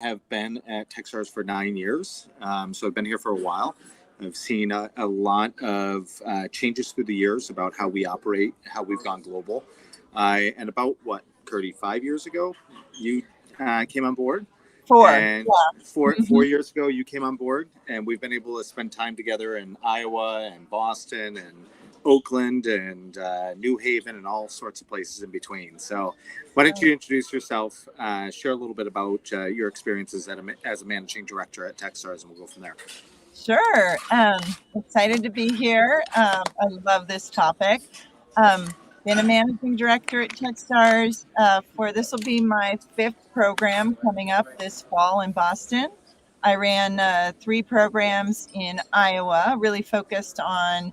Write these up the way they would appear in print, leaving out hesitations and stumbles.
have been at Techstars for 9 years, so I've been here for a while. I've seen a lot of changes through the years about how we operate, how we've gone global. And about what, Kerty, 5 years ago, you came on board, Four. and Yeah. four Mhm. 4 years ago you came on board, and we've been able to spend time together in Iowa and Boston and Oakland and New Haven and all sorts of places in between. So, why don't you introduce yourself, share a little bit about your experiences as a managing director at Techstars, and we'll go from there. Sure. Excited to be here. I love this topic. Been a managing director at Techstars for this will be my 5th program coming up this fall in Boston. I ran 3 programs in Iowa, really focused on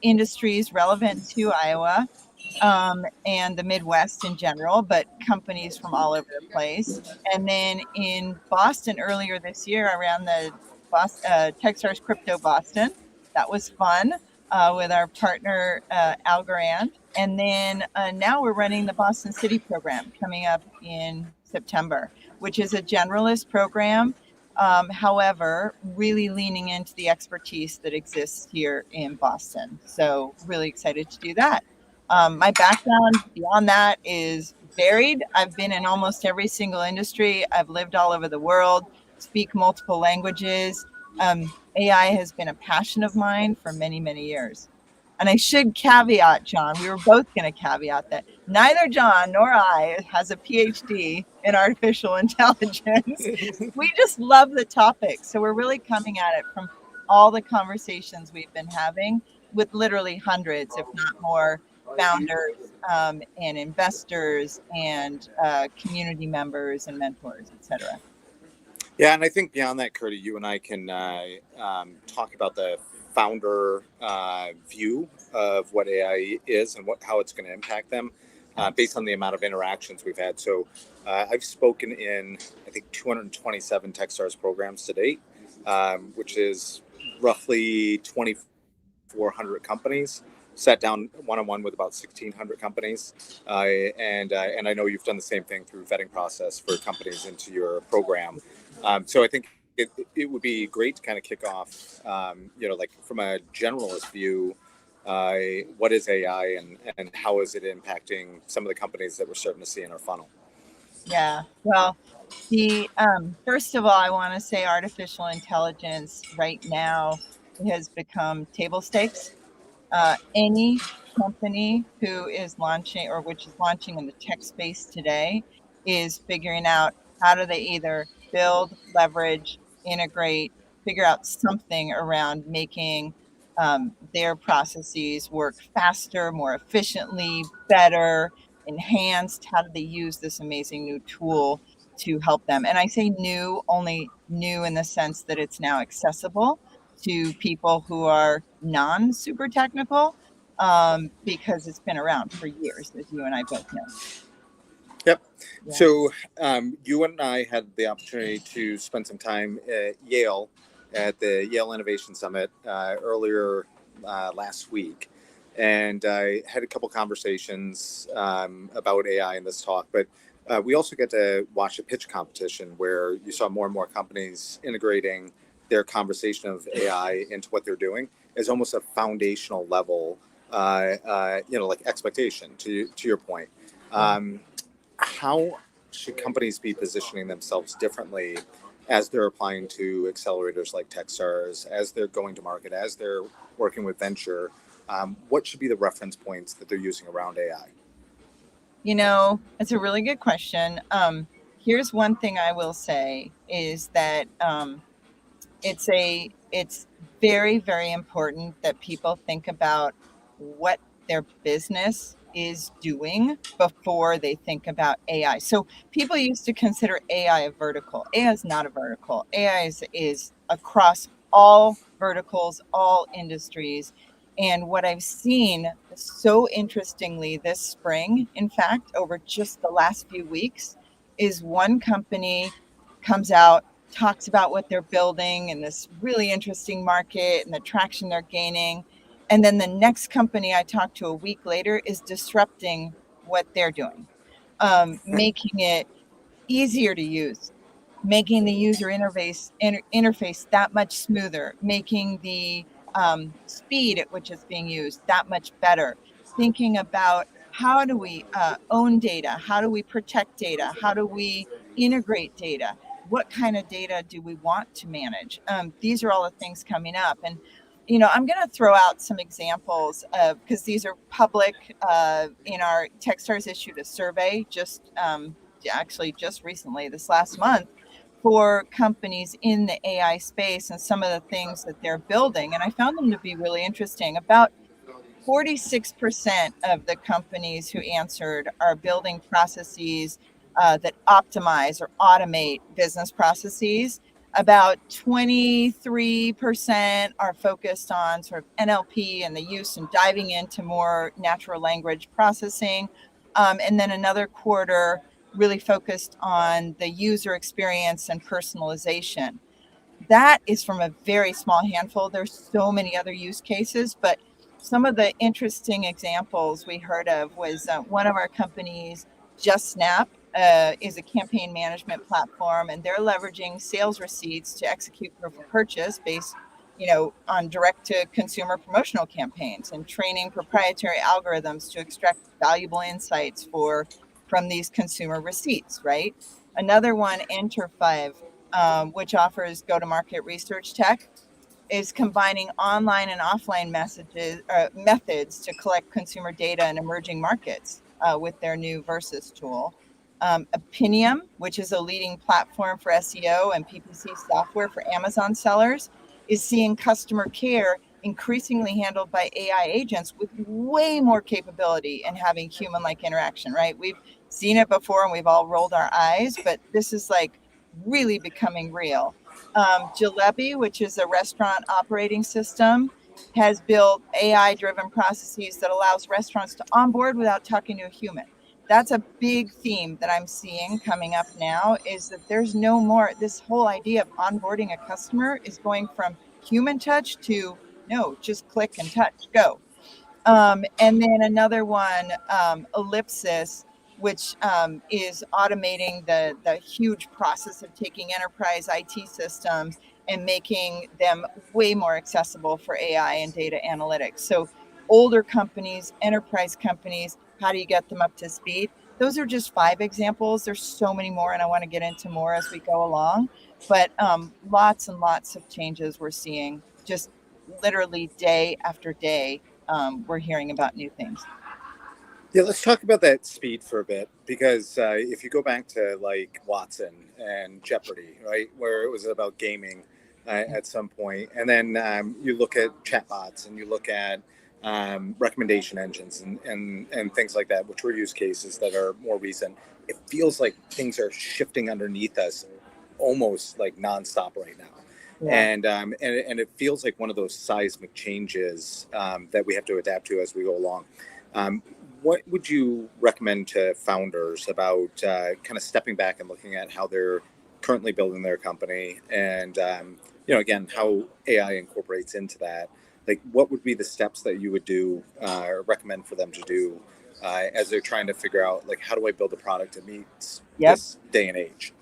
industries relevant to Iowa and the Midwest in general, but companies from all over the place. And then in Boston earlier this year, I ran the Techstars Crypto Boston. That was fun with our partner Algorand. And then now we're running the Boston City program coming up in September, which is a generalist program. However, really leaning into the expertise that exists here in Boston. So really excited to do that. My background beyond that is varied. I've been in almost every single industry. I've lived all over the world, speak multiple languages. AI has been a passion of mine for many, many years. And I should caveat, John, we were both going to caveat that neither John nor I has a PhD in artificial intelligence. We just love the topic. So we're really coming at it from all the conversations we've been having with literally hundreds, if not more, founders and investors and community members and mentors, et cetera. Yeah, and I think beyond that, Kerty, you and I can talk about the founder view of what AI is and how it's going to impact them based on the amount of interactions we've had. So I've spoken in, I think, 227 Techstars programs to date, which is roughly 2,400 companies. Sat down one-on-one with about 1,600 companies, and I know you've done the same thing through vetting process for companies into your program. So I think it would be great to kind of kick off, like from a generalist view, what is AI and how is it impacting some of the companies that we're starting to see in our funnel? Yeah, well, first of all, I want to say artificial intelligence right now has become table stakes. Any company who is launching or which is launching in the tech space today is figuring out how do they either build, leverage, integrate, figure out something around making their processes work faster, more efficiently, better, enhanced. How do they use this amazing new tool to help them? And I say new, only new in the sense that it's now accessible to people who are non-super technical because it's been around for years, as you and I both know. Yep. Yeah. So you and I had the opportunity to spend some time at Yale at the Yale Innovation Summit earlier last week. And I had a couple conversations about AI in this talk, but we also get to watch a pitch competition where you saw more and more companies integrating their conversation of AI into what they're doing as almost a foundational level, like expectation to your point. How should companies be positioning themselves differently as they're applying to accelerators like Techstars, as they're going to market, as they're working with venture? What should be the reference points that they're using around AI? It's a really good question. Here's one thing I will say is that it's very, very important that people think about what their business is doing before they think about AI. So people used to consider AI a vertical. AI is not a vertical. AI is across all verticals, all industries. And what I've seen so interestingly this spring, in fact, over just the last few weeks, is one company comes out, talks about what they're building in this really interesting market and the traction they're gaining. And then the next company I talked to a week later is disrupting what they're doing, making it easier to use, making the user interface that much smoother, making the speed at which it's being used that much better, thinking about how do we own data, how do we protect data, how do we integrate data, what kind of data do we want to manage. These are all the things coming up. And I'm going to throw out some examples of, because these are public. In our Techstars issued a survey actually just recently, this last month, for companies in the AI space and some of the things that they're building. And I found them to be really interesting. About 46% of the companies who answered are building processes that optimize or automate business processes. About 23% are focused on sort of NLP and the use and diving into more natural language processing. And then another quarter really focused on the user experience and personalization. That is from a very small handful. There's so many other use cases, but some of the interesting examples we heard of was one of our companies, Just Snap, is a campaign management platform, and they're leveraging sales receipts to execute proof of purchase based, on direct to consumer promotional campaigns, and training proprietary algorithms to extract valuable insights from these consumer receipts, right? Another one, Enter5, which offers go-to-market research tech, is combining online and offline methods to collect consumer data in emerging markets with their new Versus tool. Opinium, which is a leading platform for SEO and PPC software for Amazon sellers, is seeing customer care increasingly handled by AI agents with way more capability and having human-like interaction, right? We've seen it before and we've all rolled our eyes, but this is like really becoming real. Levy, which is a restaurant operating system, has built AI-driven processes that allows restaurants to onboard without talking to a human. That's a big theme that I'm seeing coming up now, is that there's no more, this whole idea of onboarding a customer is going from human touch to no, just click and touch, go. And then another one, Ellipsis, which is automating the huge process of taking enterprise IT systems and making them way more accessible for AI and data analytics. So older companies, enterprise companies, how do you get them up to speed? Those are just 5 examples. There's so many more, and I want to get into more as we go along. But lots and lots of changes we're seeing, just literally day after day. We're hearing about new things. Yeah, let's talk about that speed for a bit, because if you go back to like Watson and Jeopardy, right, where it was about gaming at some point, and then you look at chatbots and you look at recommendation engines and things like that, which were use cases that are more recent. It feels like things are shifting underneath us almost like nonstop right now. Yeah. And it feels like one of those seismic changes that we have to adapt to as we go along. What would you recommend to founders about kind of stepping back and looking at how they're currently building their company, and again, how AI incorporates into that? Like, what would be the steps that you would do or recommend for them to do as they're trying to figure out, like, how do I build a product that meets this day and age?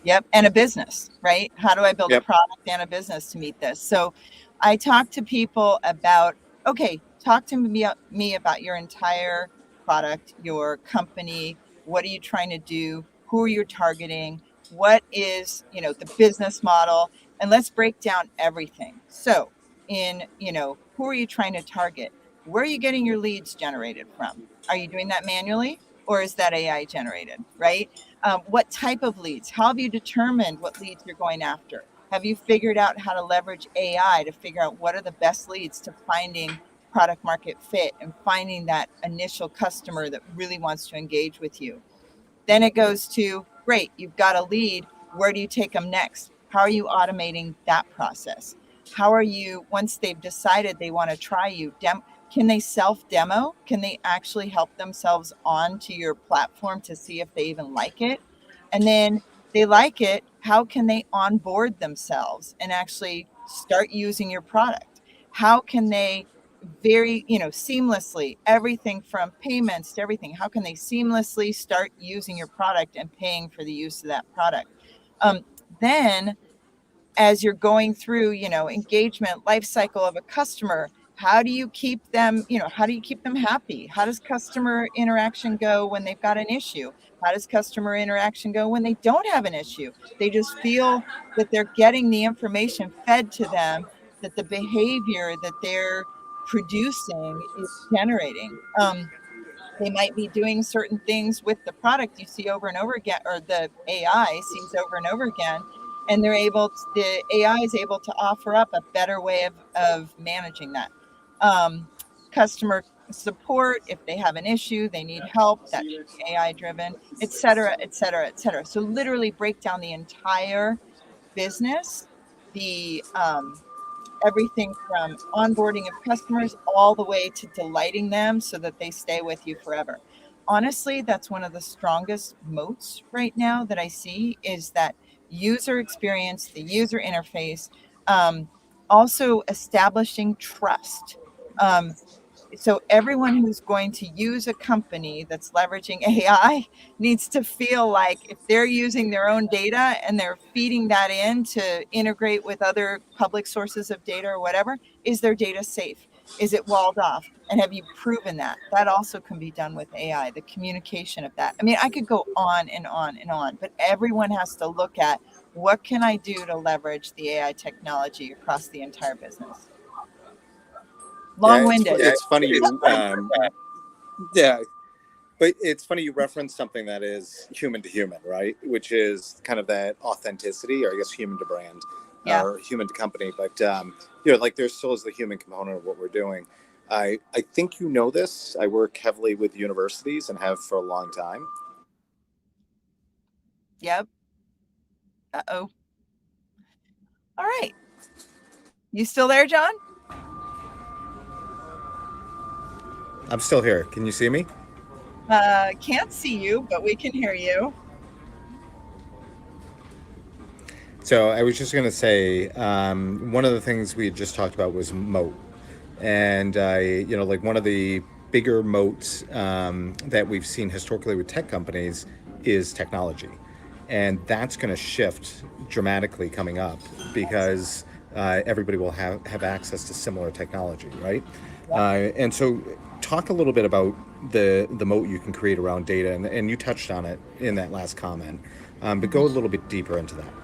Yep. And a business, right? How do I build a product and a business to meet this? So I talk to people about, okay, talk to me about your entire product, your company. What are you trying to do? Who are you targeting? What is, the business model? And let's break down everything. So who are you trying to target? Where are you getting your leads generated from? Are you doing that manually, or is that AI generated, right? What type of leads? How have you determined what leads you're going after? Have you figured out how to leverage AI to figure out what are the best leads to finding product market fit and finding that initial customer that really wants to engage with you? Then it goes to, great, you've got a lead. Where do you take them next? How are you automating that process? How are you, once they've decided they want to try you, can they self-demo? Can they actually help themselves onto your platform to see if they even like it? And then they like it, how can they onboard themselves and actually start using your product? How can they very, seamlessly, everything from payments to everything, how can they seamlessly start using your product and paying for the use of that product? Then as you're going through, engagement life cycle of a customer, how do you keep them, how do you keep them happy? How does customer interaction go when they've got an issue? How does customer interaction go when they don't have an issue? They just feel that they're getting the information fed to them, that the behavior that they're producing is generating. They might be doing certain things with the product you see over and over again, or the AI sees over and over again, and the AI is able to offer up a better way of managing that. Customer support, if they have an issue, they need help, that should be AI driven, et cetera, et cetera, et cetera. So literally break down the entire business, the everything from onboarding of customers all the way to delighting them so that they stay with you forever. Honestly, that's one of the strongest moats right now that I see, is that user experience, the user interface, also establishing trust. So everyone who's going to use a company that's leveraging AI needs to feel like if they're using their own data and they're feeding that in to integrate with other public sources of data or whatever, is their data safe? Is it walled off? And have you proven that? That also can be done with AI, the communication of that. I mean, I could go on and on and on, but everyone has to look at, what can I do to leverage the AI technology across the entire business? Long-winded. It's funny you, yeah, but it's funny you reference something that is human to human, right? Which is kind of that authenticity, or I guess human to brand, or human to company. But like there still is the human component of what we're doing. I think you know this. I work heavily with universities and have for a long time. Yep. Uh-oh. All right. You still there, John? I'm still here. Can you see me? Can't see you, but we can hear you. So I was just going to say, one of the things we had just talked about was moat. And, like one of the bigger moats that we've seen historically with tech companies is technology. And that's going to shift dramatically coming up, because everybody will have access to similar technology, right? And so talk a little bit about the moat you can create around data. And you touched on it in that last comment, but go a little bit deeper into that.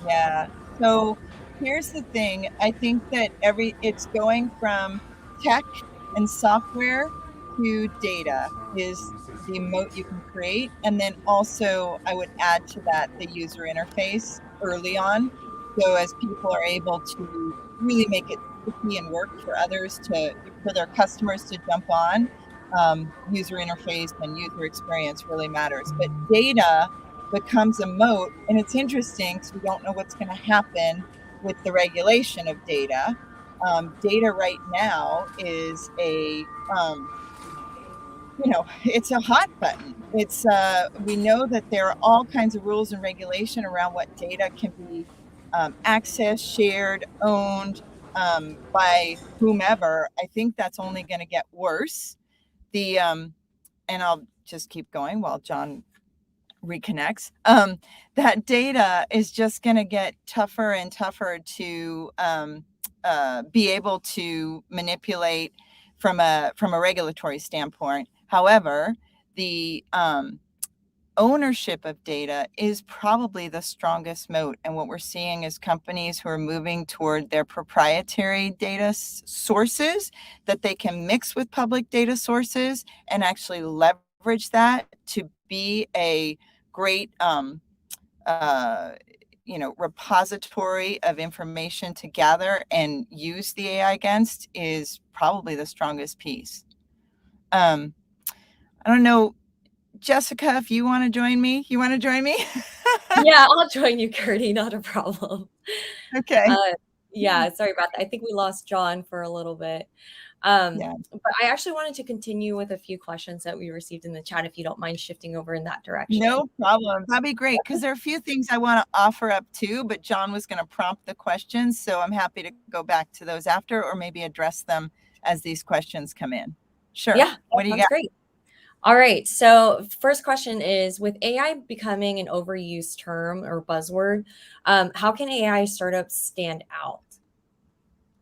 Yeah. So here's the thing. I think that it's going from tech and software to data is the moat you can create. And then also I would add to that the user interface early on. So as people are able to really make it sticky and work for others for their customers to jump on, user interface and user experience really matters. But data becomes a moat, and it's interesting because we don't know what's going to happen with the regulation of data. Data right now is it's a hot button. It's we know that there are all kinds of rules and regulation around what data can be accessed, shared, owned by whomever. I think that's only going to get worse. And I'll just keep going while John reconnects. That data is just going to get tougher and tougher to be able to manipulate from a regulatory standpoint. However, the ownership of data is probably the strongest moat. And what we're seeing is companies who are moving toward their proprietary data sources that they can mix with public data sources and actually leverage that to be a great repository of information to gather and use the AI against is probably the strongest piece. I don't know, Jessica, if you want to join me. You want to join me? Yeah, I'll join you, Kerty. Not a problem. Okay. Yeah, sorry about that. I think we lost John for a little bit. But I actually wanted to continue with a few questions that we received in the chat, if you don't mind shifting over in that direction. No problem. That'd be great, because there are a few things I want to offer up too, but John was going to prompt the questions, so I'm happy to go back to those after, or maybe address them as these questions come in. Sure. Yeah, What do you that's got? great. All right. So first question is, with AI becoming an overused term or buzzword, how can AI startups stand out?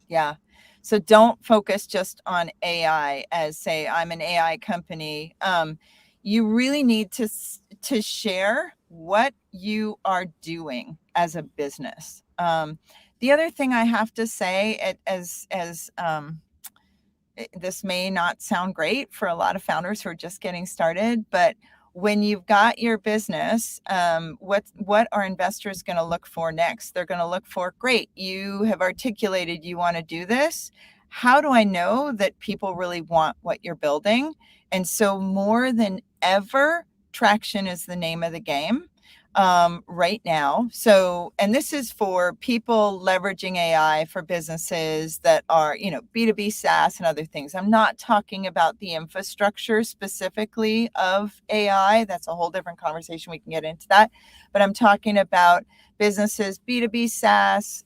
Yeah. So don't focus just on AI as, say, I'm an AI company. You really need to share what you are doing as a business. The other thing I have to say, this may not sound great for a lot of founders who are just getting started, but when you've got your business, what are investors going to look for next? They're going to look for, great, you have articulated you want to do this. How do I know that people really want what you're building? And so more than ever, traction is the name of the game right now. So, and this is for people leveraging AI for businesses that are, B2B SaaS and other things. I'm not talking about the infrastructure specifically of AI. That's a whole different conversation. We can get into that. But I'm talking about businesses, B2B SaaS,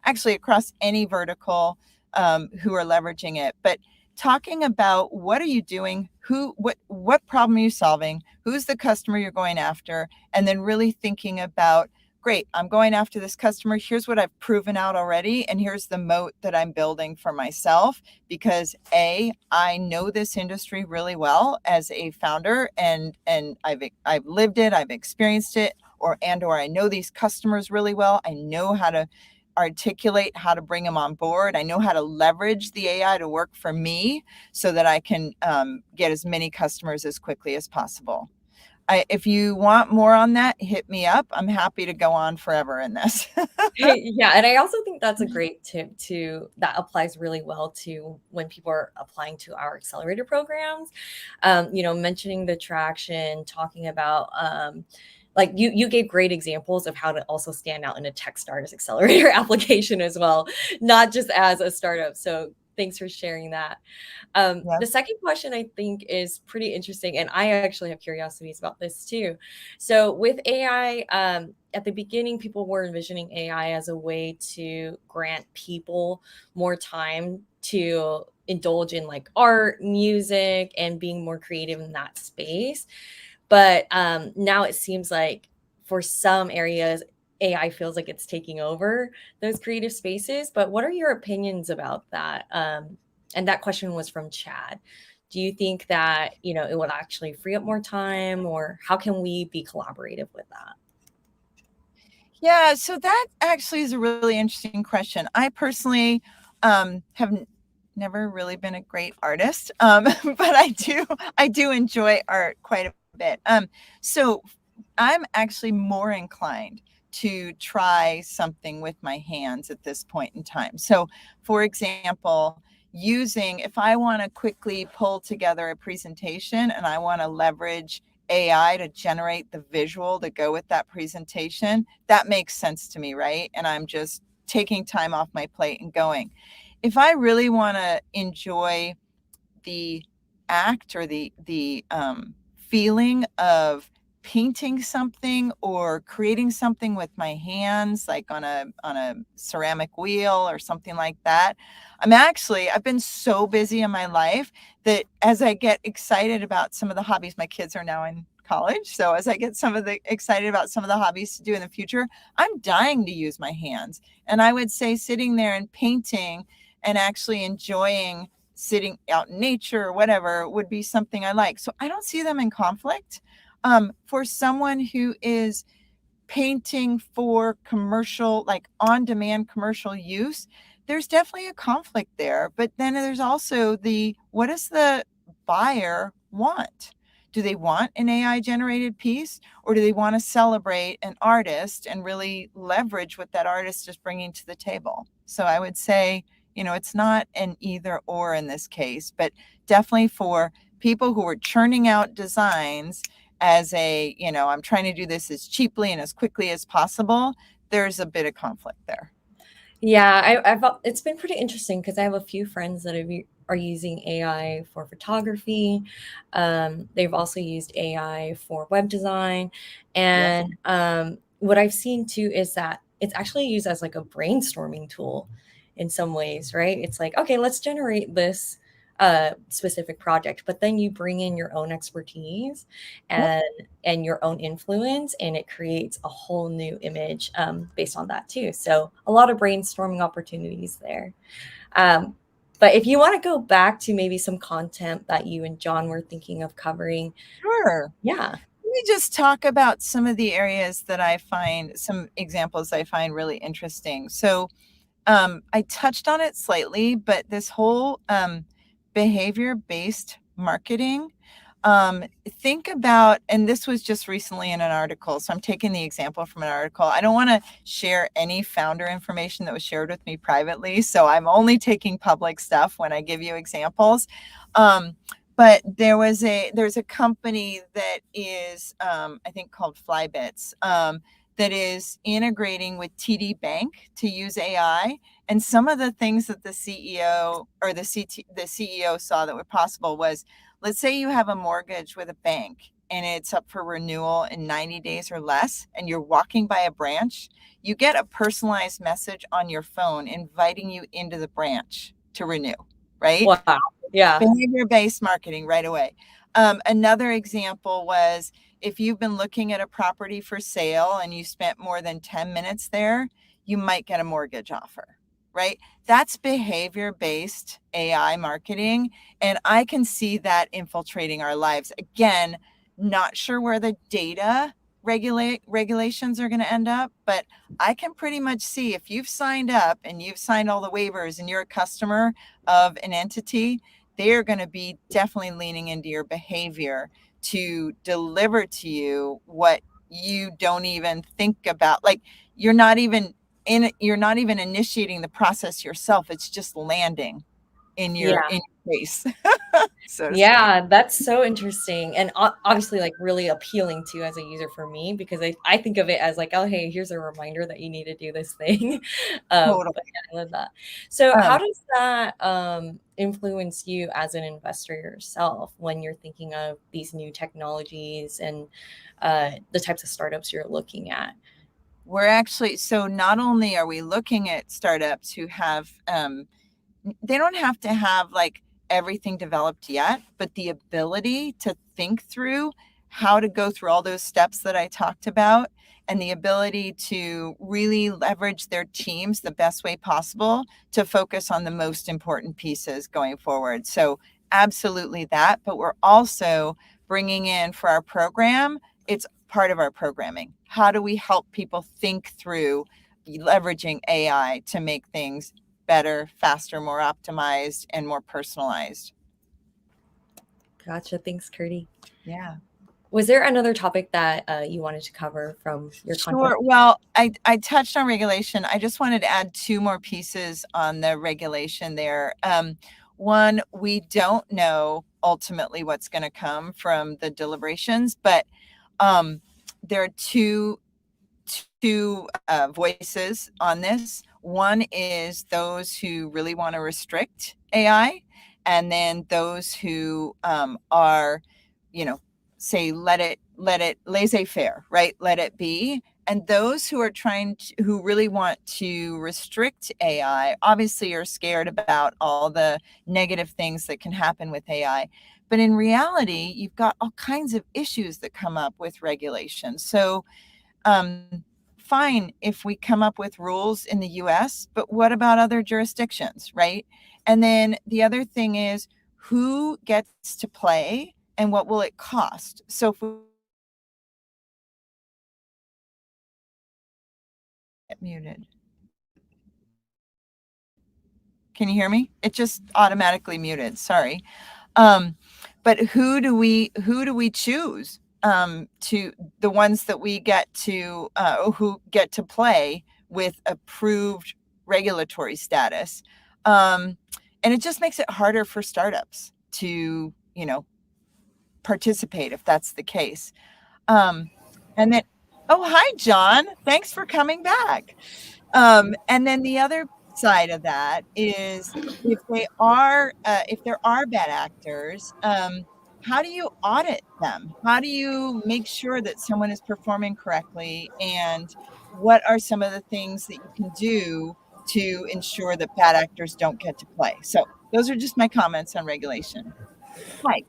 actually across any vertical who are leveraging it. But talking about what are you doing, what problem are you solving, who's the customer you're going after, and then really thinking about, great, I'm going after this customer. Here's what I've proven out already, and here's the moat that I'm building for myself because I know this industry really well as a founder, and I've lived it, I've experienced it, or I know these customers really well. I know how to articulate how to bring them on board. I know how to leverage the AI to work for me so that I can get as many customers as quickly as possible. If you want more on that, hit me up. I'm happy to go on forever in this. Yeah, and I also think that's a great tip that applies really well to when people are applying to our accelerator programs. Mentioning the traction, talking about like you gave great examples of how to also stand out in a Techstars Accelerator application as well, not just as a startup. So thanks for sharing that. Yeah. The second question I think is pretty interesting, and I actually have curiosities about this too. So with AI, at the beginning, people were envisioning AI as a way to grant people more time to indulge in like art, music, and being more creative in that space. But now it seems like for some areas, AI feels like it's taking over those creative spaces. But what are your opinions about that? And that question was from Chad. Do you think that, it would actually free up more time, or how can we be collaborative with that? Yeah, so that actually is a really interesting question. I personally have never really been a great artist, but I do enjoy art quite a bit. So I'm actually more inclined to try something with my hands at this point in time. So, for example, if I want to quickly pull together a presentation and I want to leverage AI to generate the visual to go with that presentation, that makes sense to me, right? And I'm just taking time off my plate and going. If I really want to enjoy the act or the feeling of painting something or creating something with my hands, like on a ceramic wheel or something like that, I've been so busy in my life that as I get excited about some of the hobbies, my kids are now in college, so as I get excited about some of the hobbies to do in the future, I'm dying to use my hands. And I would say sitting there and painting and actually enjoying sitting out in nature or whatever would be something I like. So I don't see them in conflict. For someone who is painting for commercial, like on-demand commercial use, there's definitely a conflict there. But then there's also what does the buyer want? Do they want an AI generated piece, or do they want to celebrate an artist and really leverage what that artist is bringing to the table? So I would say, it's not an either or in this case, but definitely for people who are churning out designs as I'm trying to do this as cheaply and as quickly as possible, there's a bit of conflict there. Yeah, it's been pretty interesting because I have a few friends that are using AI for photography. They've also used AI for web design. And what I've seen too is that it's actually used as like a brainstorming tool in some ways, right? It's like, okay, let's generate this specific project, but then you bring in your own expertise and your own influence, and it creates a whole new image based on that too. So a lot of brainstorming opportunities there. But if you want to go back to maybe some content that you and John were thinking of covering. Sure. Yeah. Let me just talk about some of the areas that I find, some examples I find really interesting. So I touched on it slightly, but this whole behavior-based marketing, think about, and this was just recently in an article, so I'm taking the example from an article. I don't want to share any founder information that was shared with me privately, so I'm only taking public stuff when I give you examples. But there's a company that is, I think, called Flybits, that is integrating with TD Bank to use AI. And some of the things that the CEO or the CEO saw that were possible was, let's say you have a mortgage with a bank and it's up for renewal in 90 days or less, and you're walking by a branch, you get a personalized message on your phone inviting you into the branch to renew, right? Wow. Yeah. Behavior-based marketing right away. Another example was, if you've been looking at a property for sale and you spent more than 10 minutes there, you might get a mortgage offer, right? That's behavior-based AI marketing. And I can see that infiltrating our lives. Again, not sure where the data regulations are going to end up, but I can pretty much see, if you've signed up and you've signed all the waivers and you're a customer of an entity, they're going to be definitely leaning into your behavior to deliver to you what you don't even think about. Like, you're not even initiating the process yourself. It's just landing in your face. So to speak. Yeah, that's so interesting, and obviously like really appealing to as a user for me, because I think of it as like, oh hey, here's a reminder that you need to do this thing. Totally. But yeah, I love that. So how does that influence you as an investor yourself when you're thinking of these new technologies and the types of startups you're looking at? We're actually, so not only are we looking at startups who have they don't have to have like everything developed yet, but the ability to think through how to go through all those steps that I talked about, and the ability to really leverage their teams the best way possible to focus on the most important pieces going forward. So absolutely that, but we're also bringing in for our program, it's part of our programming. How do we help people think through leveraging AI to make things better, faster, more optimized, and more personalized? Gotcha. Thanks, Kerty. Yeah. Was there another topic that you wanted to cover from your content? Sure. Well, I touched on regulation. I just wanted to add two more pieces on the regulation there. One, we don't know ultimately what's going to come from the deliberations, but there are two voices on this. One is those who really want to restrict AI, and then those who are, say let it laissez-faire, right? Let it be. And those who are who really want to restrict AI, obviously are scared about all the negative things that can happen with AI. But in reality, you've got all kinds of issues that come up with regulation. So fine if we come up with rules in the US, but what about other jurisdictions, right? And then the other thing is, who gets to play and what will it cost? So if we get muted. Can you hear me? It just automatically muted. Sorry. But who do we choose? To the ones that we get to who get to play with approved regulatory status, and it just makes it harder for startups to participate if that's the case. And then, oh hi John, thanks for coming back. And then the other side of that is, if there are bad actors, how do you audit them? How do you make sure that someone is performing correctly? And what are some of the things that you can do to ensure that bad actors don't get to play? So those are just my comments on regulation. Mike.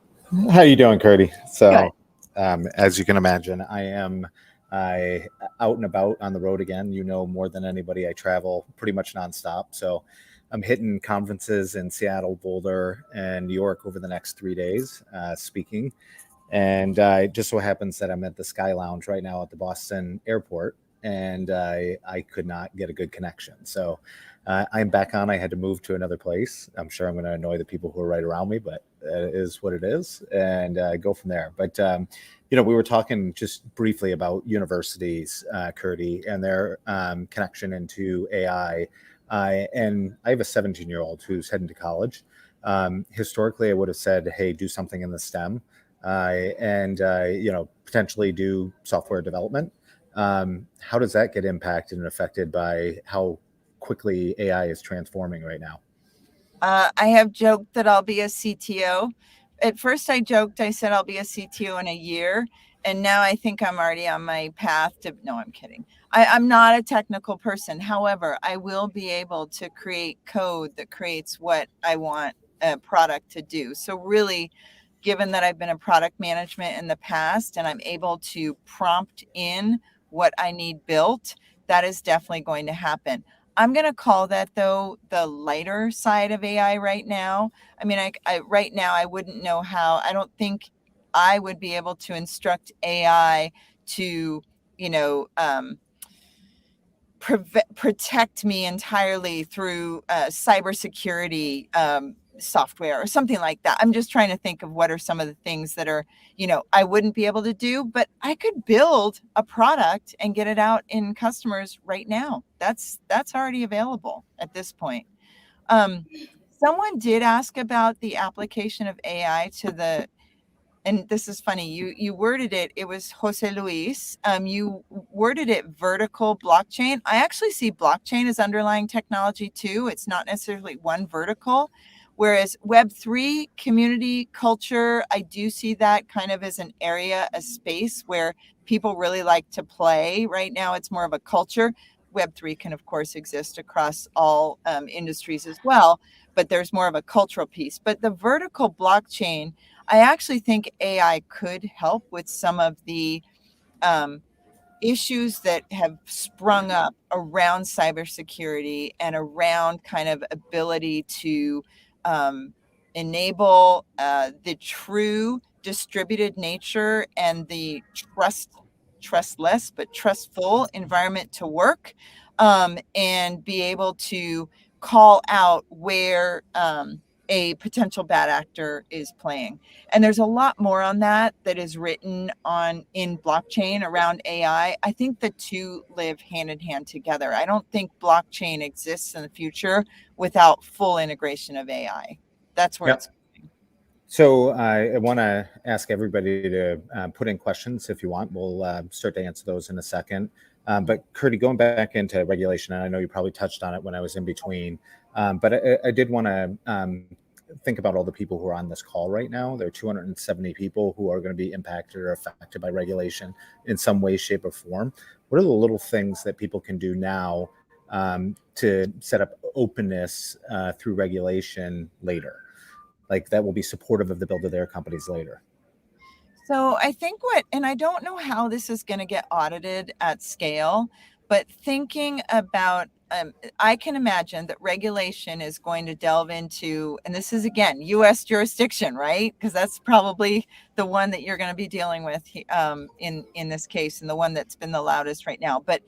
How you doing, Kerty? Good. So, as you can imagine, I out and about on the road again. You know more than anybody, I travel pretty much nonstop. So, I'm hitting conferences in Seattle, Boulder, and New York over the next 3 days, speaking. And it just so happens that I'm at the Sky Lounge right now at the Boston airport, and I could not get a good connection. So I'm back on. I had to move to another place. I'm sure I'm going to annoy the people who are right around me, but it is what it is, and go from there. But we were talking just briefly about universities, Kerty, and their connection into AI. And I have a 17-year-old who's heading to college. Historically, I would have said, "Hey, do something in the STEM." And potentially do software development. How does that get impacted and affected by how quickly AI is transforming right now? I have joked that I'll be a CTO. At first, I joked, I said I'll be a CTO in a year. And now I think I'm already on my path to, no, I'm kidding. I'm not a technical person. However, I will be able to create code that creates what I want a product to do. So really, given that I've been a product management in the past and I'm able to prompt in what I need built, that is definitely going to happen. I'm going to call that, though, the lighter side of AI right now. I mean, right now, I wouldn't know how. I don't think I would be able to instruct AI to, protect me entirely through cybersecurity software or something like that. I'm just trying to think of what are some of the things that are, I wouldn't be able to do, but I could build a product and get it out in customers right now. That's already available at this point. Someone did ask about the application of AI to the, and this is funny, you worded it was Jose Luis, you worded it vertical blockchain. I actually see blockchain as underlying technology too. It's not necessarily one vertical, whereas Web3 community culture, I do see that kind of as an area, a space where people really like to play. Right now it's more of a culture. Web3 can of course exist across all industries as well, but there's more of a cultural piece. But the vertical blockchain, I actually think AI could help with some of the issues that have sprung up around cybersecurity and around kind of ability to enable the true distributed nature and the trustless but trustful environment to work, and be able to call out where a potential bad actor is playing. And there's a lot more on that is written on in blockchain around AI. I think the two live hand in hand together. I don't think blockchain exists in the future without full integration of AI. That's where it's going. So I want to ask everybody to put in questions if you want. We'll start to answer those in a second. But Kerty, going back into regulation, and I know you probably touched on it when I was in between, but I did want to think about all the people who are on this call right now. There are 270 people who are going to be impacted or affected by regulation in some way, shape, or form. What are the little things that people can do now to set up openness through regulation later? Like that will be supportive of the build of their companies later? So I think and I don't know how this is going to get audited at scale, but thinking about, I can imagine that regulation is going to delve into, and this is again, US jurisdiction, right? Because that's probably the one that you're going to be dealing with in this case, and the one that's been the loudest right now. But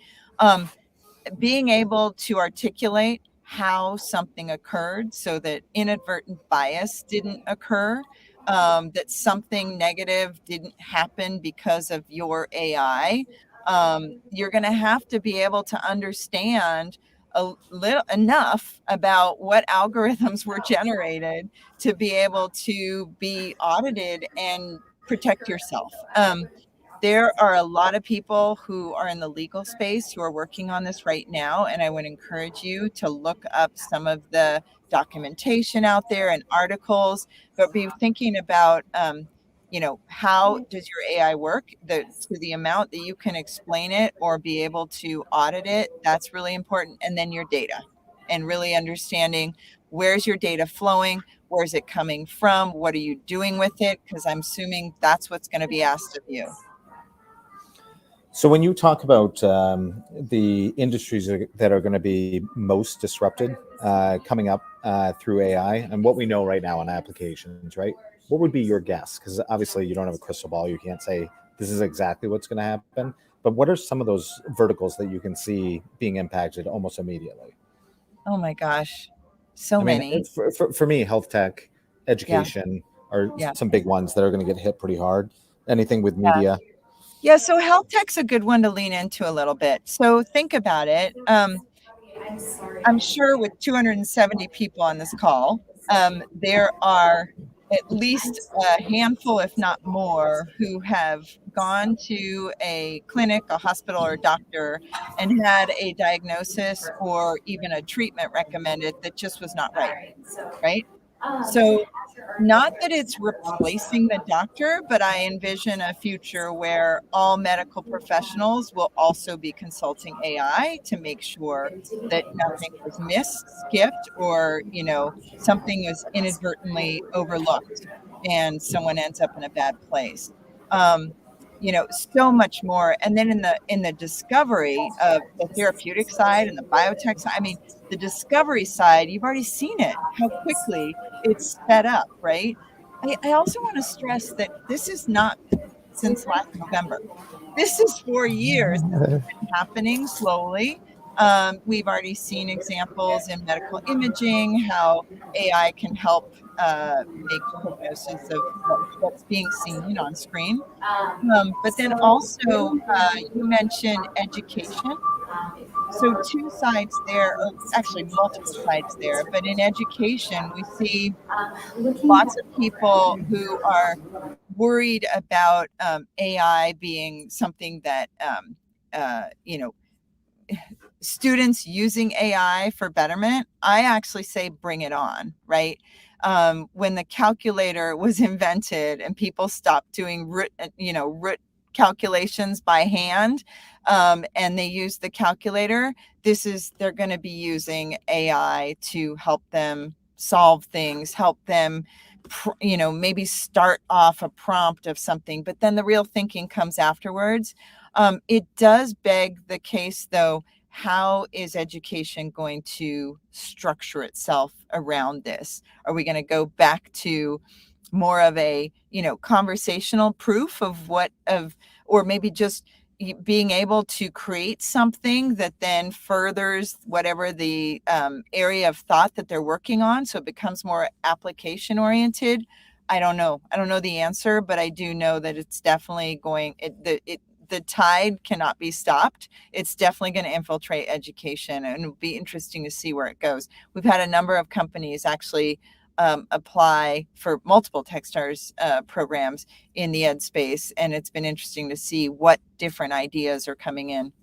being able to articulate how something occurred so that inadvertent bias didn't occur, that something negative didn't happen because of your AI. You're going to have to be able to understand a little enough about what algorithms were generated to be able to be audited and protect yourself. There are a lot of people who are in the legal space who are working on this right now, and I would encourage you to look up some of the documentation out there and articles, but be thinking about, how does your AI work, to the amount that you can explain it or be able to audit it. That's really important. And then your data, and really understanding where's your data flowing? Where's it coming from? What are you doing with it? Because I'm assuming that's what's going to be asked of you. So when you talk about the industries that are going to be most disrupted coming up through AI and what we know right now on applications, right? What would be your guess? Because obviously you don't have a crystal ball. You can't say this is exactly what's going to happen. But what are some of those verticals that you can see being impacted almost immediately? Oh my gosh, so many. For me, health tech, education are Yeah. some big ones that are going to get hit pretty hard. Anything with Yeah. media. Yeah, so health tech's a good one to lean into a little bit. So think about it. I'm sure with 270 people on this call, there are at least a handful, if not more, who have gone to a clinic, a hospital, or a doctor and had a diagnosis or even a treatment recommended that just was not right, right? So not that it's replacing the doctor, but I envision a future where all medical professionals will also be consulting AI to make sure that nothing was missed, skipped, or, something is inadvertently overlooked and someone ends up in a bad place. Um, so much more. And then in the discovery of the therapeutic side and the biotech side, I mean, the discovery side, you've already seen it, how quickly it's sped up, right? I also want to stress that this is not since last November. This is 4 years that it's been happening slowly. We've already seen examples in medical imaging, how AI can help make prognosis of what's being seen on screen. But then also, you mentioned education. So two sides there, or actually multiple sides there, but in education, we see lots of people who are worried about AI being something that, students using AI for betterment. I actually say bring it on, right? When the calculator was invented and people stopped doing root calculations by hand, and they used the calculator, they're going to be using AI to help them solve things, help them maybe start off a prompt of something, but then the real thinking comes afterwards. It does beg the case, though, how is education going to structure itself around this? Are we going to go back to more of a conversational proof or maybe just being able to create something that then furthers whatever the area of thought that they're working on, so it becomes more application oriented? I don't know the answer, but I do know that it's definitely the tide cannot be stopped. It's definitely going to infiltrate education, and it'll be interesting to see where it goes. We've had a number of companies actually apply for multiple Techstars programs in the ed space, and it's been interesting to see what different ideas are coming in.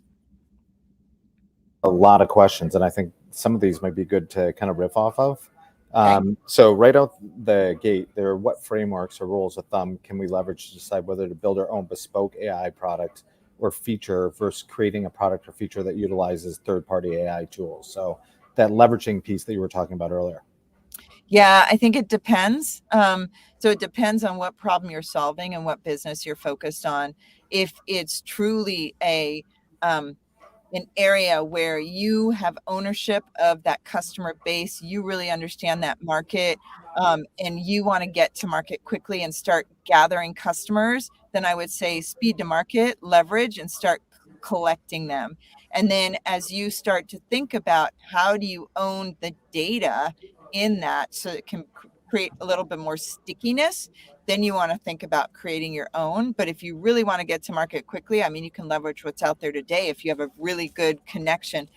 A lot of questions, and I think some of these might be good to kind of riff off of. Okay. So right out the gate, what frameworks or rules of thumb can we leverage to decide whether to build our own bespoke AI product or feature versus creating a product or feature that utilizes third-party AI tools? So that leveraging piece that you were talking about earlier. Yeah, I think it depends. So it depends on what problem you're solving and what business you're focused on. If it's truly an area where you have ownership of that customer base, you really understand that market, and you want to get to market quickly and start gathering customers, then I would say speed to market, leverage, and start collecting them. And then as you start to think about how do you own the data in that so it can create a little bit more stickiness, then you want to think about creating your own. But if you really want to get to market quickly, I mean, you can leverage what's out there today if you have a really good connection.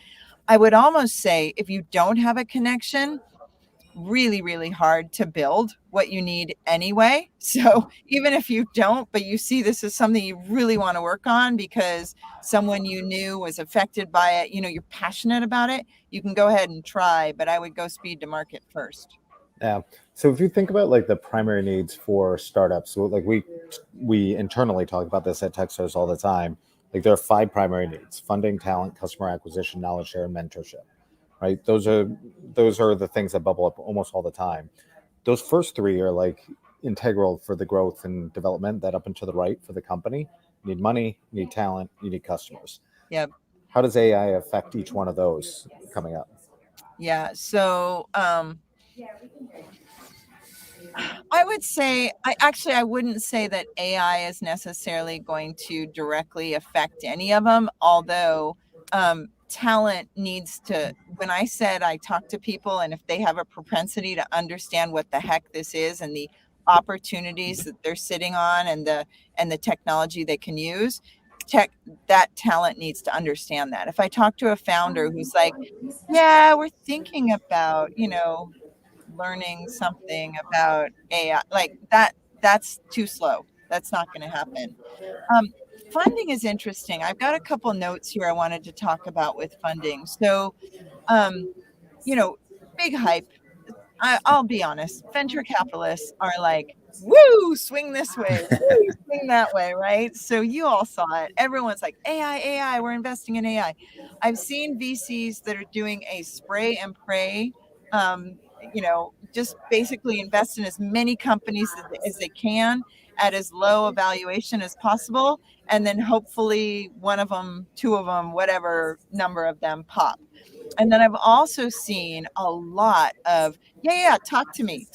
I would almost say if you don't have a connection, really, really hard to build what you need anyway. So even if you don't, but you see this is something you really want to work on because someone you knew was affected by it, you're passionate about it, you can go ahead and try, but I would go speed to market first. Yeah. So if you think about like the primary needs for startups, so like we internally talk about this at Techstars all the time. Like there are 5 primary needs: funding, talent, customer acquisition, knowledge share, and mentorship. right? Those are the things that bubble up almost all the time. Those first three are like integral for the growth and development. That up and to the right for the company. You need money, you need talent, you need customers. Yep. How does AI affect each one of those coming up? Yeah. So I would say, I wouldn't say that AI is necessarily going to directly affect any of them, although talent needs to, when I said I talk to people and if they have a propensity to understand what the heck this is and the opportunities that they're sitting on and the technology they can use, that talent needs to understand that. If I talk to a founder who's like, yeah, we're thinking about, learning something about AI like that, that's too slow. That's not going to happen. Um, Funding is interesting. I've got a couple notes here I wanted to talk about with funding. So, um, you know, big hype. I'll be honest. Venture capitalists are like, woo, swing this way, woo, swing that way, right? So you all saw it. Everyone's like, AI, we're investing in AI. I've seen VCs that are doing a spray and pray, just basically invest in as many companies as they can at as low a valuation as possible. And then hopefully one of them, two of them, whatever number of them pop. And then I've also seen a lot of, yeah, talk to me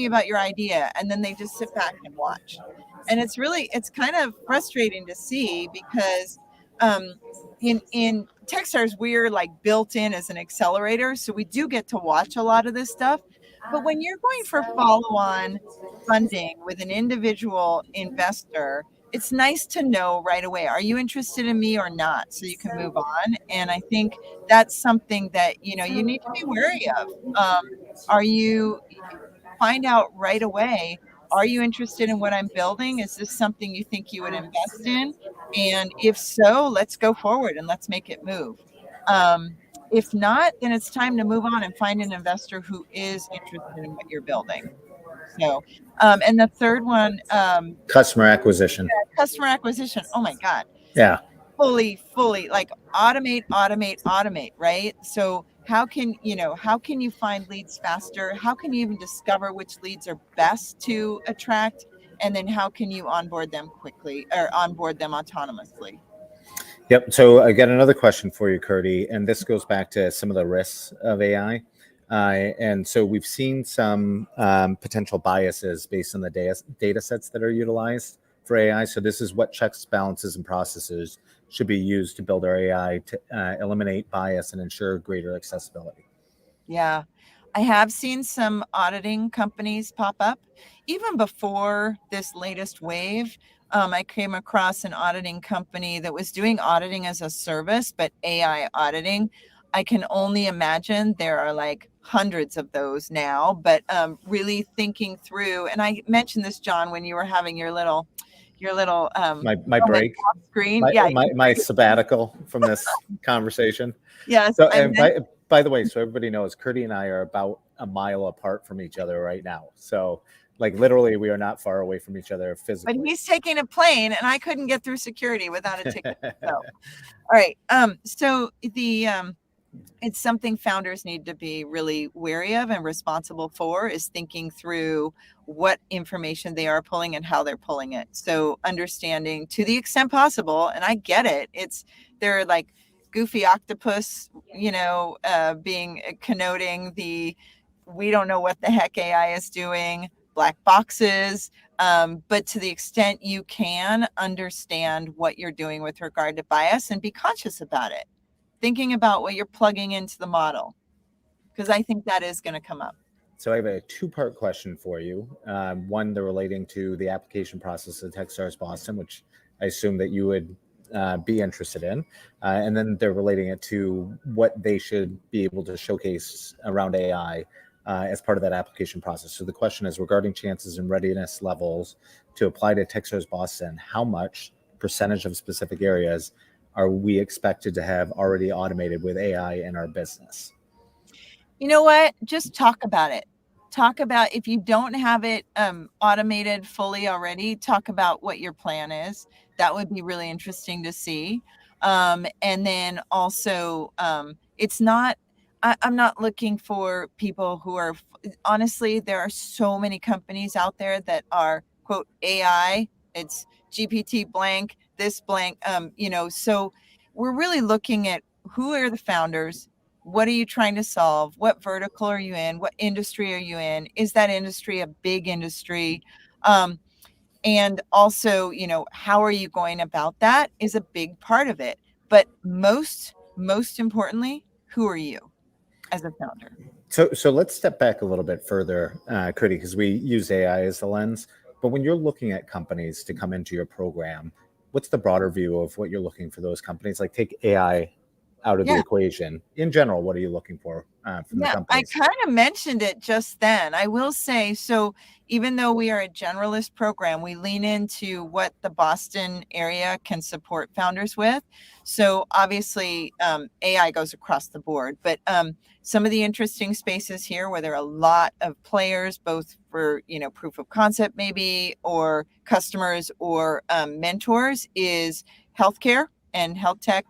about your idea. And then they just sit back and watch. And it's kind of frustrating to see because in Techstars, we're like built in as an accelerator. So we do get to watch a lot of this stuff. But when you're going for follow-on funding with an individual investor, it's nice to know right away, are you interested in me or not? So you can move on. And I think that's something that, you need to be wary of. Are you find out right away, are you interested in what I'm building? Is this something you think you would invest in? And if so, let's go forward and let's make it move. If not, then it's time to move on and find an investor who is interested in what you're building. So, and the third one, Customer acquisition. customer acquisition. Oh my God. Yeah. Fully like automate, right? So how can you find leads faster? How can you even discover which leads are best to attract? And then how can you onboard them quickly or onboard them autonomously? Yep. So I got another question for you, Kerty, and this goes back to some of the risks of AI. And so we've seen some potential biases based on the data sets that are utilized for AI. So this is what checks, balances, and processes should be used to build our AI to eliminate bias and ensure greater accessibility. Yeah, I have seen some auditing companies pop up. Even before this latest wave, I came across an auditing company that was doing auditing as a service, but AI auditing. I can only imagine there are like hundreds of those now, but really thinking through, and I mentioned this, John, when you were having your little my break screen. my sabbatical from this conversation. Yes. So, and by the way, so everybody knows, Kerty and I are about a mile apart from each other right now. So like literally we are not far away from each other physically. But he's taking a plane and I couldn't get through security without a ticket. So, all right. So it's something founders need to be really wary of and responsible for, is thinking through what information they are pulling and how they're pulling it. So understanding to the extent possible, and I get it, they're like goofy octopus, being connoting we don't know what the heck AI is doing, black boxes. But to the extent you can understand what you're doing with regard to bias and be conscious about it, thinking about what you're plugging into the model, because I think that is going to come up. So I have a two-part question for you. One, they're relating to the application process of Techstars Boston, which I assume that you would be interested in. And then they're relating it to what they should be able to showcase around AI as part of that application process. So the question is, regarding chances and readiness levels to apply to Techstars Boston, how much percentage of specific areas are we expected to have already automated with AI in our business? You know what? Just talk about it. Talk about, if you don't have it automated fully already, talk about what your plan is. That would be really interesting to see. And then also, it's not, I'm not looking for people who are, honestly, there are so many companies out there that are, quote, AI. It's GPT blank, this blank, so we're really looking at who are the founders? What are you trying to solve? What vertical are you in? What industry are you in? Is that industry a big industry? Um, and also, how are you going about that is a big part of it. But most importantly, who are you as a founder? So let's step back a little bit further, Kerty, because we use AI as the lens. But when you're looking at companies to come into your program, what's the broader view of what you're looking for those companies? Like take AI out of the Yeah. equation. In general, what are you looking for from the Yeah, I companies? kind of mentioned it just then. I will say, so even though we are a generalist program, we lean into what the Boston area can support founders with. So obviously, AI goes across the board, but some of the interesting spaces here where there are a lot of players, both for, proof of concept maybe, or customers or mentors, is healthcare and health tech.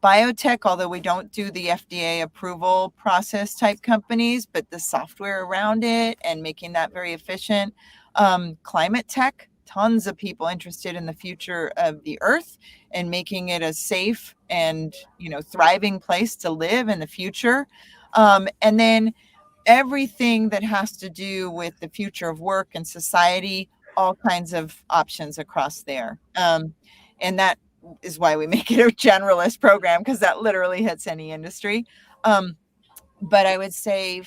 Biotech, although we don't do the FDA approval process type companies, but the software around it and making that very efficient. Climate tech, tons of people interested in the future of the earth and making it a safe and, thriving place to live in the future. And then everything that has to do with the future of work and society, all kinds of options across there. And that is why we make it a generalist program, because that literally hits any industry. But I would say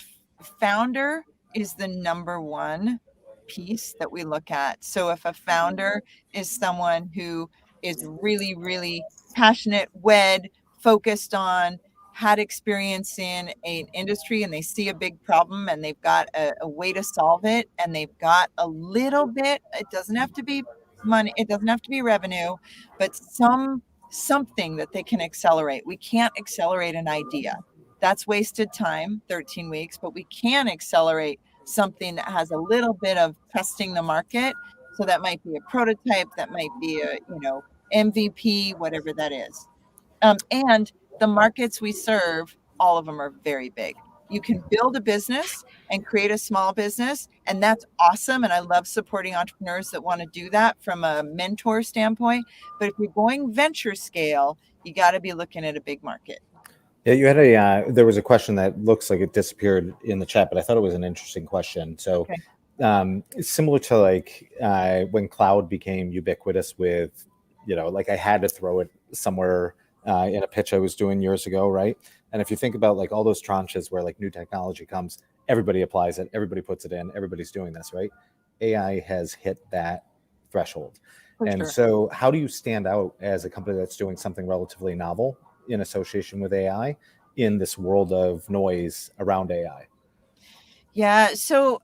founder is the number one piece that we look at. So if a founder is someone who is really, really passionate, wed, focused on, had experience in an industry, and they see a big problem and they've got a way to solve it, and they've got a little bit, it doesn't have to be money, it doesn't have to be revenue, but something that they can accelerate. We can't accelerate an idea. That's wasted time, 13 weeks, but we can accelerate something that has a little bit of testing the market. So that might be a prototype, that might be a, MVP, whatever that is. And the markets we serve, all of them are very big. You can build a business and create a small business, and that's awesome. And I love supporting entrepreneurs that want to do that from a mentor standpoint. But if you're going venture scale, you got to be looking at a big market. Yeah, you had there was a question that looks like it disappeared in the chat, but I thought it was an interesting question. So Okay. similar to like when cloud became ubiquitous with, like I had to throw it somewhere in a pitch I was doing years ago, right? And if you think about like all those tranches where like new technology comes, everybody applies it, everybody puts it in, everybody's doing this, right? AI has hit that threshold. And Sure. so how do you stand out as a company that's doing something relatively novel in association with AI in this world of noise around AI? Yeah. So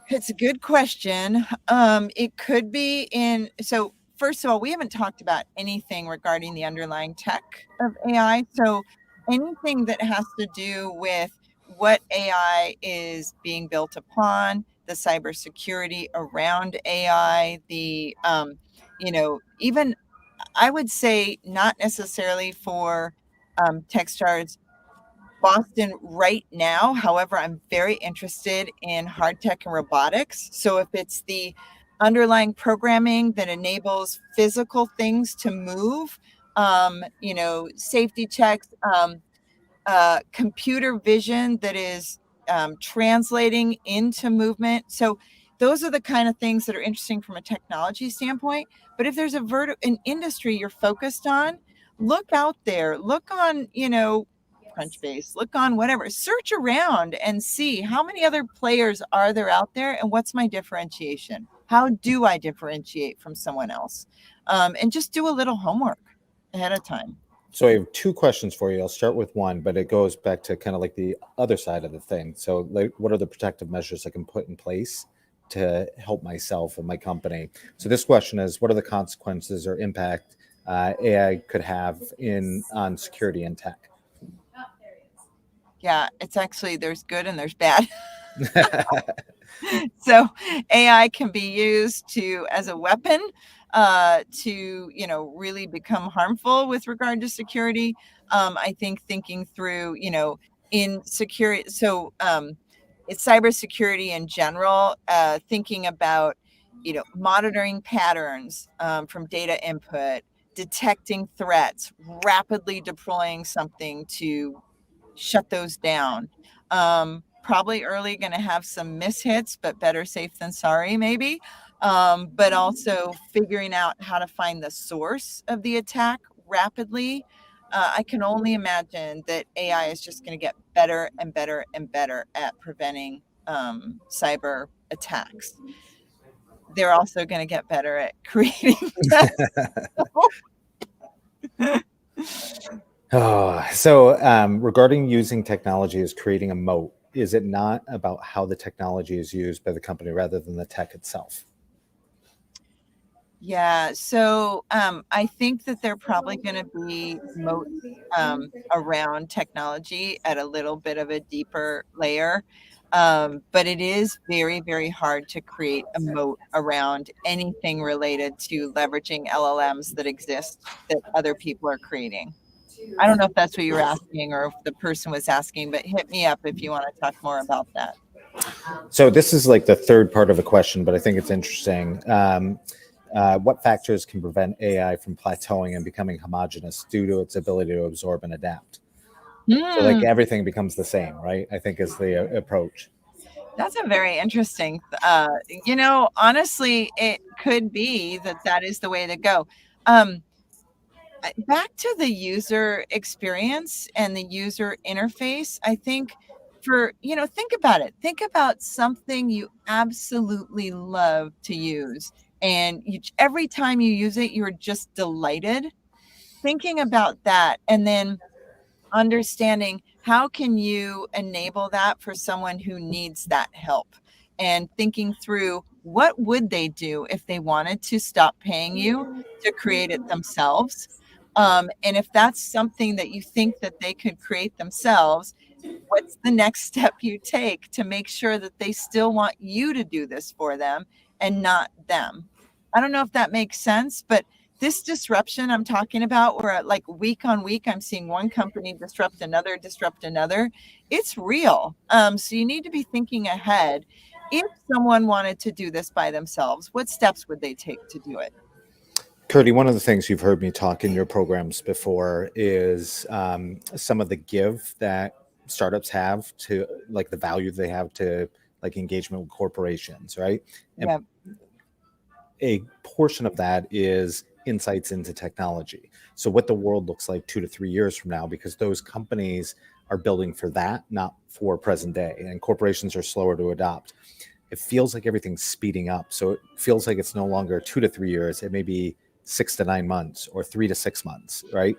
it's a good question. It could be so first of all, we haven't talked about anything regarding the underlying tech of AI. So anything that has to do with what AI is being built upon, the cybersecurity around AI, even I would say not necessarily for Techstars Boston right now. However, I'm very interested in hard tech and robotics. So if it's the underlying programming that enables physical things to move, safety checks, computer vision that is translating into movement. So those are the kind of things that are interesting from a technology standpoint. But if there's an industry you're focused on, look out there, look on, Crunchbase, look on whatever, search around and see how many other players are there out there and what's my differentiation? How do I differentiate from someone else? And just do a little homework ahead of time. So I have two questions for you. I'll start with one, but it goes back to kind of like the other side of the thing. So like, what are the protective measures I can put in place to help myself and my company? So this question is, what are the consequences or impact AI could have on security and tech? Yeah, it's actually, there's good and there's bad. So AI can be used as a weapon. to, really become harmful with regard to security. I think thinking through, in security, so it's cybersecurity in general, thinking about, monitoring patterns from data input, detecting threats, rapidly deploying something to shut those down. Probably early going to have some mishits, but better safe than sorry, maybe. But also figuring out how to find the source of the attack rapidly. I can only imagine that AI is just going to get better and better and better at preventing cyber attacks. They're also going to get better at creating Regarding using technology as creating a moat, is it not about how the technology is used by the company rather than the tech itself? Yeah, so I think that they're probably going to be moats around technology at a little bit of a deeper layer. But it is very, very hard to create a moat around anything related to leveraging LLMs that exist that other people are creating. I don't know if that's what you were asking or if the person was asking, but hit me up if you want to talk more about that. So this is like the third part of the question, but I think it's interesting. What factors can prevent AI from plateauing and becoming homogenous due to its ability to absorb and adapt? So like everything becomes the same, right? I think is the approach. That's a very interesting, honestly, it could be that is the way to go. Back to the user experience and the user interface, I think think about it. Think about something you absolutely love to use. And every time you use it, you're just delighted. Thinking about that and then understanding how can you enable that for someone who needs that help, and thinking through what would they do if they wanted to stop paying you to create it themselves. And if that's something that you think that they could create themselves, what's the next step you take to make sure that they still want you to do this for them and not them? I don't know if that makes sense, but this disruption I'm talking about, where like week on week, I'm seeing one company disrupt another. It's real. So you need to be thinking ahead. If someone wanted to do this by themselves, what steps would they take to do it? Kerty, one of the things you've heard me talk in your programs before is some of the give that startups have to, like, the value they have to, like, engagement with corporations, right? And Yeah. a portion of that is insights into technology. So what the world looks like 2 to 3 years from now, because those companies are building for that, not for present day, and corporations are slower to adopt. It feels like everything's speeding up. So it feels like it's no longer 2 to 3 years. It may be 6 to 9 months or 3 to 6 months, right?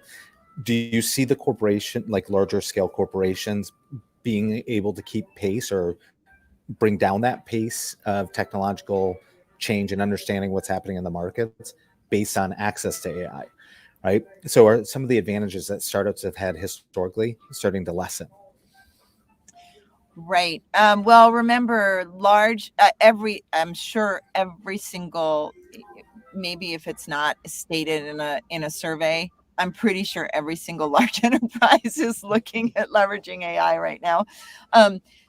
Do you see the corporation, like larger scale corporations, being able to keep pace or bring down that pace of technological change and understanding what's happening in the markets based on access to AI, right? So are some of the advantages that startups have had historically starting to lessen? Right. Well, remember, I'm sure every single, maybe if it's not stated in a survey, I'm pretty sure every single large enterprise is looking at leveraging AI right now.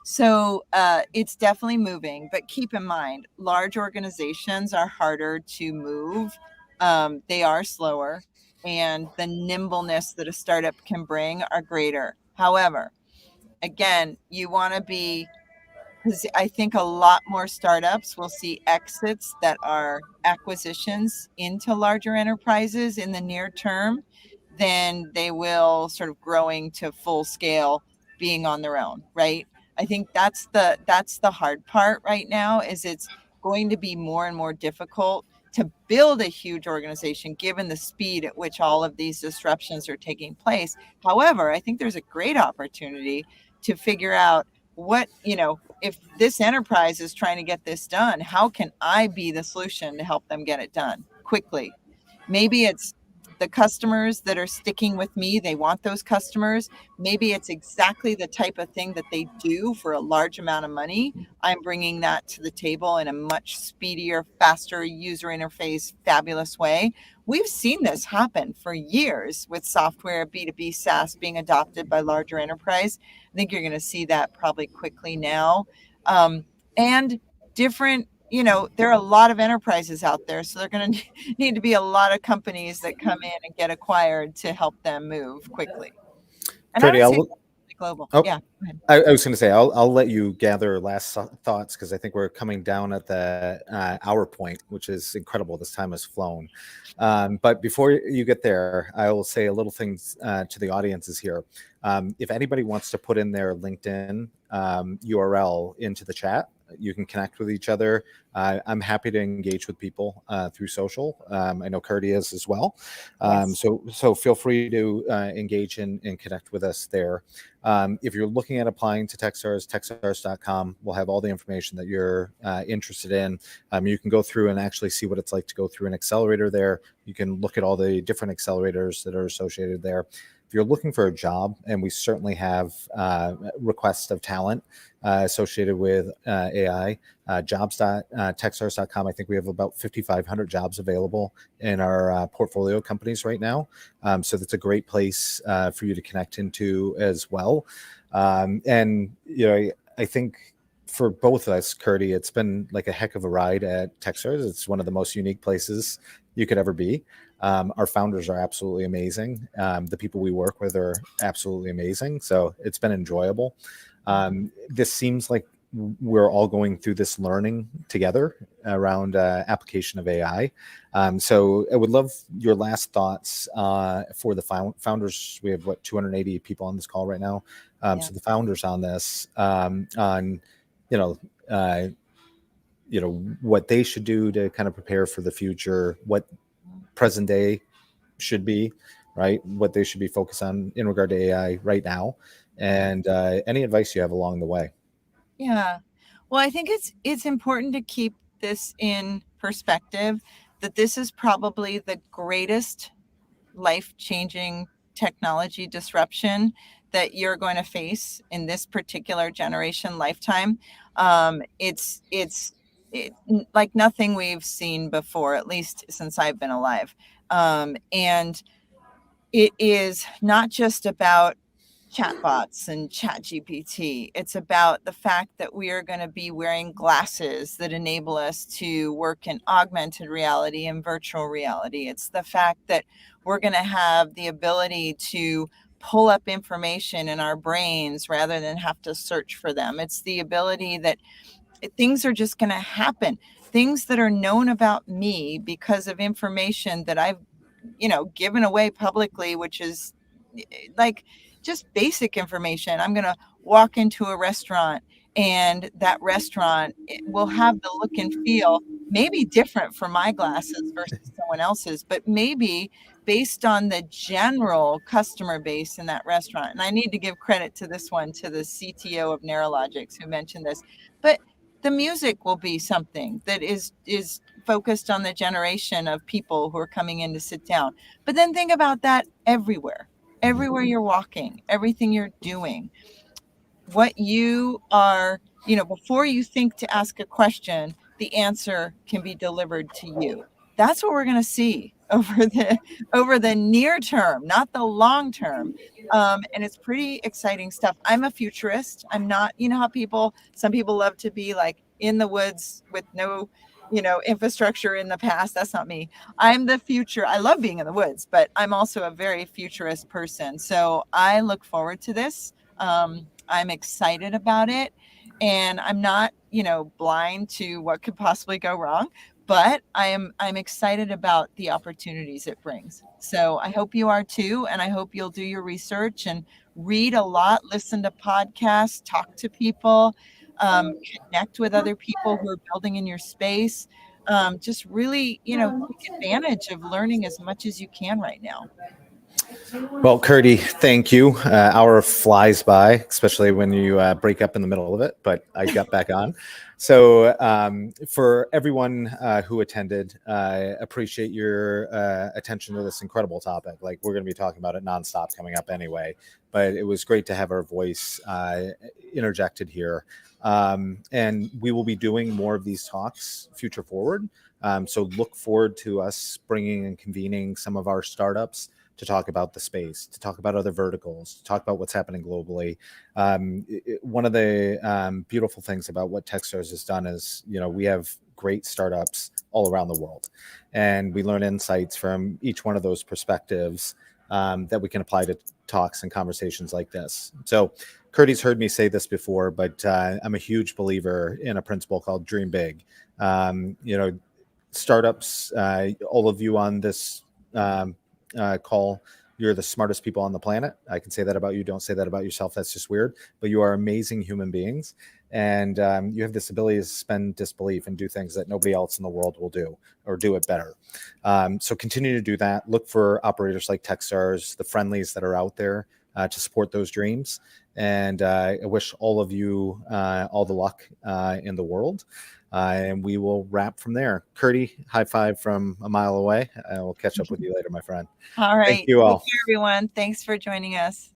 So it's definitely moving, but keep in mind, large organizations are harder to move. They are slower, and the nimbleness that a startup can bring are greater. However, again, you want to be, because I think a lot more startups will see exits that are acquisitions into larger enterprises in the near term than they will sort of growing to full scale being on their own, right? I think that's the hard part right now, is it's going to be more and more difficult to build a huge organization given the speed at which all of these disruptions are taking place. However, I think there's a great opportunity to figure out what, if this enterprise is trying to get this done, how can I be the solution to help them get it done quickly? Maybe it's the customers that are sticking with me, they want those customers. Maybe it's exactly the type of thing that they do for a large amount of money. I'm bringing that to the table in a much speedier, faster user interface, fabulous way. We've seen this happen for years with software, B2B SaaS being adopted by larger enterprise. I think you're going to see that probably quickly now. And different, there are a lot of enterprises out there, so they're going to need to be a lot of companies that come in and get acquired to help them move quickly. And Kerty, I would say global. Oh. Yeah. Go ahead. I was going to say, I'll let you gather last thoughts, because I think we're coming down at the hour point, which is incredible. This time has flown. But before you get there, I will say a little things to the audiences here. If anybody wants to put in their LinkedIn URL into the chat, you can connect with each other. I'm happy to engage with people through social. I know Kerty is as well. Yes. So feel free to engage and connect with us there. If you're looking at applying to Techstars, techstars.com will have all the information that you're interested in. You can go through and actually see what it's like to go through an accelerator there. You can look at all the different accelerators that are associated there. If you're looking for a job, and we certainly have requests of talent associated with AI, jobs.techstars.com. I think we have about 5,500 jobs available in our portfolio companies right now. So that's a great place for you to connect into as well. And, I think for both of us, Kerty, it's been like a heck of a ride at Techstars. It's one of the most unique places you could ever be. Our founders are absolutely amazing. The people we work with are absolutely amazing. So it's been enjoyable. This seems like we're all going through this learning together around application of AI. So I would love your last thoughts for the founders. We have 280 people on this call right now. So the founders on this, on what they should do to kind of prepare for the future, what present day should be, right? What they should be focused on in regard to AI right now, and any advice you have along the way. Yeah. Well, I think it's important to keep this in perspective, that this is probably the greatest life-changing technology disruption that you're going to face in this particular generation lifetime. It's like nothing we've seen before, at least since I've been alive. And it is not just about chatbots and chat GPT. It's about the fact that we are going to be wearing glasses that enable us to work in augmented reality and virtual reality. It's the fact that we're going to have the ability to pull up information in our brains rather than have to search for them. It's the ability that things are just going to happen. Things that are known about me because of information that I've, given away publicly, which is like just basic information. I'm going to walk into a restaurant, and that restaurant will have the look and feel maybe different for my glasses versus someone else's, but maybe based on the general customer base in that restaurant. And I need to give credit to this one, to the CTO of Neurologics who mentioned this, but the music will be something that is focused on the generation of people who are coming in to sit down. But then think about that everywhere you're walking, everything you're doing, what you are, before you think to ask a question, the answer can be delivered to you. That's what we're going to see over the near term, not the long term. And it's pretty exciting stuff. I'm a futurist. I'm not, how some people love to be like in the woods with no, infrastructure in the past. That's not me. I'm the future. I love being in the woods, but I'm also a very futurist person. So I look forward to this. I'm excited about it, and I'm not, blind to what could possibly go wrong, but I'm excited about the opportunities it brings. So I hope you are too, and I hope you'll do your research and read a lot, listen to podcasts, talk to people, connect with other people who are building in your space. Just really, take advantage of learning as much as you can right now. Well, Kerty, thank you. Hour flies by, especially when you break up in the middle of it, but I got back on. So for everyone who attended, I appreciate your attention to this incredible topic. Like, we're going to be talking about it nonstop coming up anyway, but it was great to have our voice interjected here. And we will be doing more of these talks future forward. So look forward to us bringing and convening some of our startups to talk about the space, to talk about other verticals, to talk about what's happening globally. One of the beautiful things about what Techstars has done is, we have great startups all around the world, and we learn insights from each one of those perspectives that we can apply to talks and conversations like this. So Kerty's heard me say this before, but I'm a huge believer in a principle called dream big. Startups, all of you on this call, you're the smartest people on the planet. I can say that about you. Don't say that about yourself. That's just weird. But you are amazing human beings, and you have this ability to suspend disbelief and do things that nobody else in the world will do, or do it better. So continue to do that. Look for operators like Techstars, the friendlies that are out there to support those dreams. And I wish all of you all the luck in the world. And we will wrap from there. Kerty, high five from a mile away. I will catch up with you later, my friend. All right. Thank you all. Take care, everyone. Thanks for joining us.